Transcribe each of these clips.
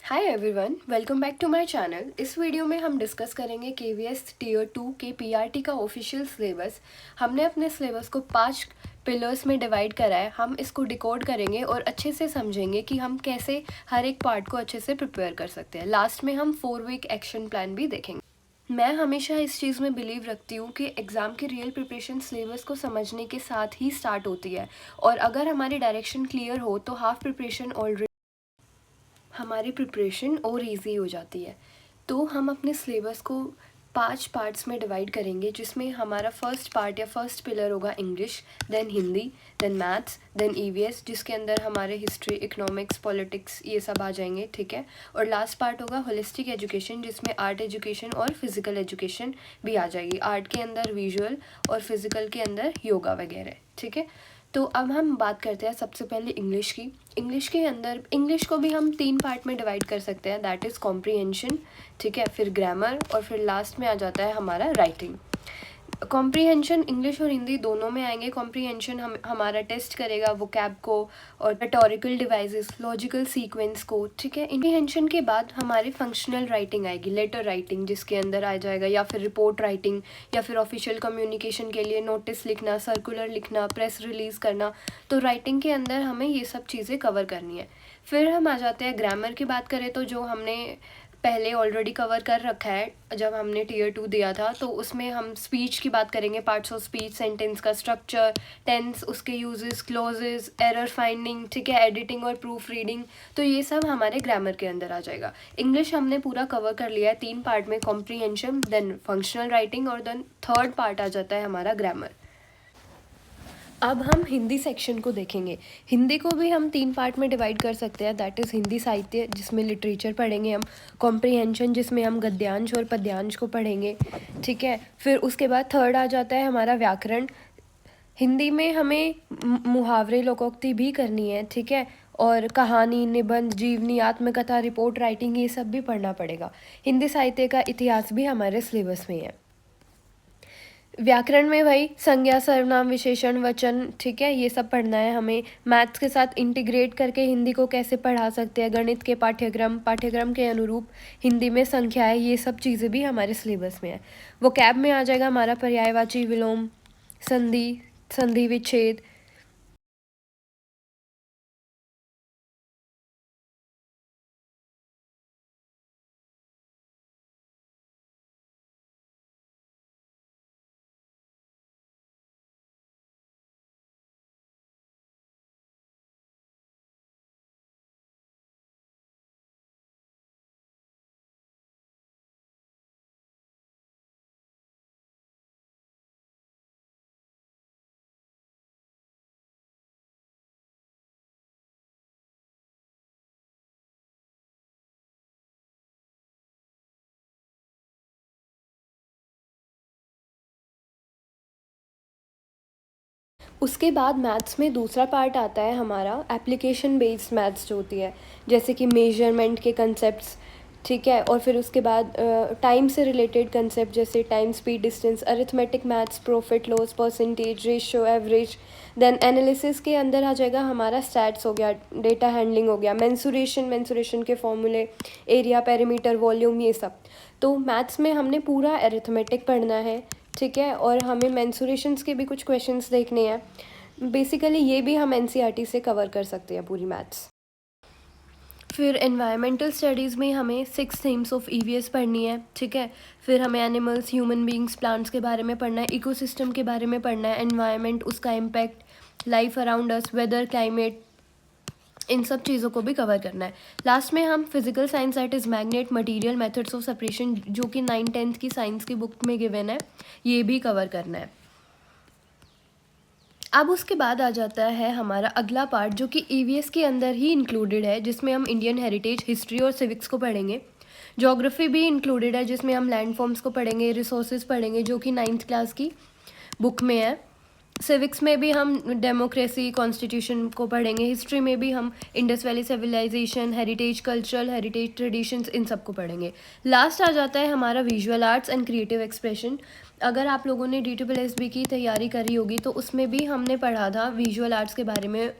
Hi everyone, welcome back to my channel. इस video में हम डिस्कस करेंगे केवीएस टीयर 2 के पीआरटी का ऑफिशियल सिलेबस। हमने अपने सिलेबस को 5 पिलर्स में डिवाइड करा है। हम इसको डिकोड करेंगे और अच्छे से समझेंगे कि हम कैसे हर एक पार्ट को अच्छे से प्रिपेयर कर सकते हैं। लास्ट में हम 4 वीक एक्शन प्लान भी देखेंगे। मैं हमेशा इस चीज़ में बिलीव रखती हूँ कि एग्ज़ाम की रियल प्रिपरेशन सिलेबस को समझने के साथ ही स्टार्ट होती है, और अगर हमारी डायरेक्शन क्लियर हो तो हाफ प्रिपरेशन ऑलरेडी हमारी प्रिपरेशन और इजी हो जाती है। तो हम अपने सिलेबस को 5 पार्ट्स में डिवाइड करेंगे, जिसमें हमारा फर्स्ट पार्ट या फर्स्ट पिलर होगा English, then Hindi, then maths, then EVS, जिसके अंदर हमारे हिस्ट्री, इकोनॉमिक्स, पॉलिटिक्स ये सब आ जाएंगे, ठीक है। और लास्ट पार्ट होगा होलिस्टिक एजुकेशन, जिसमें आर्ट एजुकेशन और फिज़िकल एजुकेशन भी आ जाएगी। आर्ट के अंदर विजुअल और फिज़िकल के अंदर योगा वगैरह, ठीक है। तो अब हम बात करते हैं सबसे पहले इंग्लिश की। इंग्लिश के अंदर इंग्लिश को भी हम 3 पार्ट में डिवाइड कर सकते हैं, दैट इज़ कॉम्प्रीहेंशन, ठीक है, फिर ग्रामर और फिर लास्ट में आ जाता है हमारा राइटिंग। कॉम्प्रीहेंशन इंग्लिश और हिंदी दोनों में आएंगे। कॉम्प्रीहेंशन हमारा टेस्ट करेगा वोकैब को और रेटोरिकल डिवाइसेस, लॉजिकल सीक्वेंस को, ठीक है। कॉम्प्रीहेंशन के बाद हमारी फंक्शनल राइटिंग आएगी, लेटर राइटिंग जिसके अंदर आ जाएगा, या फिर रिपोर्ट राइटिंग, या फिर ऑफिशियल कम्युनिकेशन के लिए नोटिस लिखना, सर्कुलर लिखना, प्रेस रिलीज़ करना। तो राइटिंग के अंदर हमें ये सब चीज़ें कवर करनी है। फिर हम आ जाते हैं ग्रामर की बात करें तो जो हमने पहले ऑलरेडी कवर कर रखा है जब हमने टीयर 2 दिया था, तो उसमें हम स्पीच की बात करेंगे, पार्ट्स ऑफ स्पीच, सेंटेंस का स्ट्रक्चर, टेंस, उसके यूजेस, क्लोजेस, एरर फाइंडिंग, ठीक है, एडिटिंग और प्रूफ रीडिंग। तो ये सब हमारे ग्रामर के अंदर आ जाएगा। इंग्लिश हमने पूरा कवर कर लिया है 3 पार्ट में, कॉम्प्रीहेंशन, देन फंक्शनल राइटिंग और देन थर्ड पार्ट आ जाता है हमारा ग्रामर। अब हम हिंदी सेक्शन को देखेंगे। हिंदी को भी हम 3 पार्ट में डिवाइड कर सकते हैं, दैट इज़ हिंदी साहित्य जिसमें लिटरेचर पढ़ेंगे हम, कॉम्प्रीहेंशन जिसमें हम गद्यांश और पद्यांश को पढ़ेंगे, ठीक है। फिर उसके बाद थर्ड आ जाता है हमारा व्याकरण। हिंदी में हमें मुहावरे, लोकोक्ति भी करनी है, ठीक है, और कहानी, निबंध, जीवनी, आत्मकथा, रिपोर्ट राइटिंग ये सब भी पढ़ना पड़ेगा। हिंदी साहित्य का इतिहास भी हमारे सिलेबस में है। व्याकरण में भाई संज्ञा, सर्वनाम, विशेषण, वचन, ठीक है, ये सब पढ़ना है हमें। मैथ्स के साथ इंटीग्रेट करके हिंदी को कैसे पढ़ा सकते हैं, गणित के पाठ्यक्रम के अनुरूप हिंदी में संख्याएं, ये सब चीज़ें भी हमारे सिलेबस में है। वोकैब में आ जाएगा हमारा पर्यायवाची, विलोम, संधि, संधि विच्छेद। उसके बाद मैथ्स में दूसरा पार्ट आता है हमारा एप्लीकेशन बेस्ड मैथ्स जो होती है, जैसे कि मेजरमेंट के कंसेप्ट्स, ठीक है, और फिर उसके बाद टाइम से रिलेटेड कंसेप्ट जैसे time, speed, distance, arithmetic maths, profit loss, percentage, ratio, average. Then analysis के अंदर आ जाएगा हमारा स्टैट्स हो गया, डेटा हैंडलिंग हो गया, मेंसुरेशन के फॉर्मूले, एरिया, पेरीमीटर, वॉल्यूम, ये सब। तो मैथ्स में हमने पूरा अरिथमेटिक पढ़ना है, ठीक है, और हमें मेंसुरेशंस के भी कुछ क्वेश्चंस देखने हैं। बेसिकली ये भी हम एनसीईआरटी से कवर कर सकते हैं पूरी मैथ्स। फिर एनवायरमेंटल स्टडीज़ में हमें 6 थीम्स ऑफ ईवीएस पढ़नी है, ठीक है। फिर हमें एनिमल्स, ह्यूमन बींग्स, प्लांट्स के बारे में पढ़ना है, इकोसिस्टम के बारे में पढ़ना है, एनवायरनमेंट, उसका impact, life around us, weather, climate, इन सब चीज़ों को भी कवर करना है। लास्ट में हम physical science, that is magnet, material, methods of separation, जो कि 9th-10th की साइंस की बुक में गिवन है, ये भी कवर करना है। अब उसके बाद आ जाता है हमारा अगला पार्ट जो कि ईवीएस के अंदर ही इंक्लूडेड है, जिसमें हम इंडियन हेरिटेज, हिस्ट्री और सिविक्स को पढ़ेंगे। ज्योग्राफी भी इंक्लूडेड है, जिसमें हम लैंडफॉर्म्स को पढ़ेंगे, रिसोर्सेज पढ़ेंगे, जो कि 9th क्लास की बुक में है। सिविक्स में भी हम डेमोक्रेसी, कॉन्स्टिट्यूशन को पढ़ेंगे। हिस्ट्री में भी हम Indus Valley civilisation, heritage, cultural heritage, traditions, इन सब को पढ़ेंगे। लास्ट आ जाता है हमारा visual arts and creative expression. अगर आप लोगों ने DSSB की तैयारी करी होगी तो उसमें भी हमने पढ़ा था विजुअल आर्ट्स के बारे में,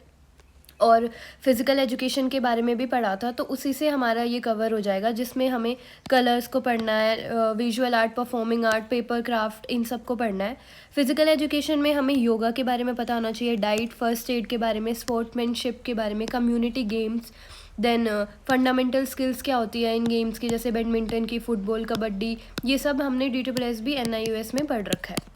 और फिज़िकल एजुकेशन के बारे में भी पढ़ा था, तो उसी से हमारा ये कवर हो जाएगा, जिसमें हमें कलर्स को पढ़ना है, visual art, performing art, paper craft, इन सब को पढ़ना है। फिज़िकल एजुकेशन में हमें योगा के बारे में पता होना चाहिए, डाइट, फर्स्ट एड के बारे में, स्पोर्ट्समैनशिप के बारे में, community games, then fundamental skills क्या होती है इन गेम्स की, जैसे बैडमिंटन की, फुटबॉल, कबड्डी, ये सब हमने DSSB NIUS में पढ़ रखा है।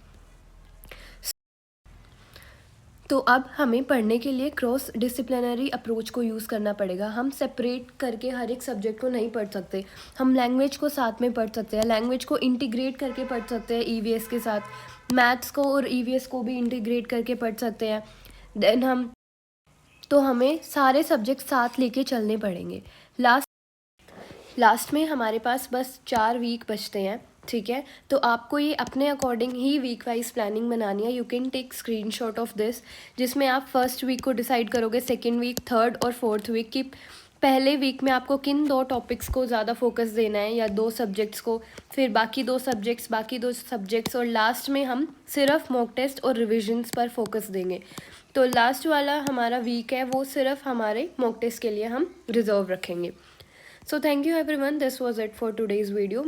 तो अब हमें पढ़ने के लिए क्रॉस डिसिप्लिनरी अप्रोच को यूज़ करना पड़ेगा। हम सेपरेट करके हर एक सब्जेक्ट को नहीं पढ़ सकते। हम लैंग्वेज को साथ में पढ़ सकते हैं, लैंग्वेज को इंटीग्रेट करके पढ़ सकते हैं EVS के साथ, मैथ्स को और EVS को भी इंटीग्रेट करके पढ़ सकते हैं। देन हमें सारे सब्जेक्ट साथ लेके चलने पड़ेंगे। लास्ट में हमारे पास बस 4 वीक बचते हैं, ठीक है। तो आपको ये अपने अकॉर्डिंग ही वीक वाइज प्लानिंग बनानी है। You can take screenshot of this, जिसमें आप फर्स्ट वीक को डिसाइड करोगे, सेकेंड वीक, थर्ड और फोर्थ वीक की पहले वीक में आपको किन 2 टॉपिक्स को ज़्यादा फोकस देना है, या 2 सब्जेक्ट्स को, फिर बाकी 2 सब्जेक्ट्स, और लास्ट में हम सिर्फ मॉक टेस्ट और रिविजन्स पर फोकस देंगे। तो लास्ट वाला हमारा वीक है वो सिर्फ हमारे मॉक टेस्ट के लिए हम रिजर्व रखेंगे। So thank you everyone, this was it for today's video.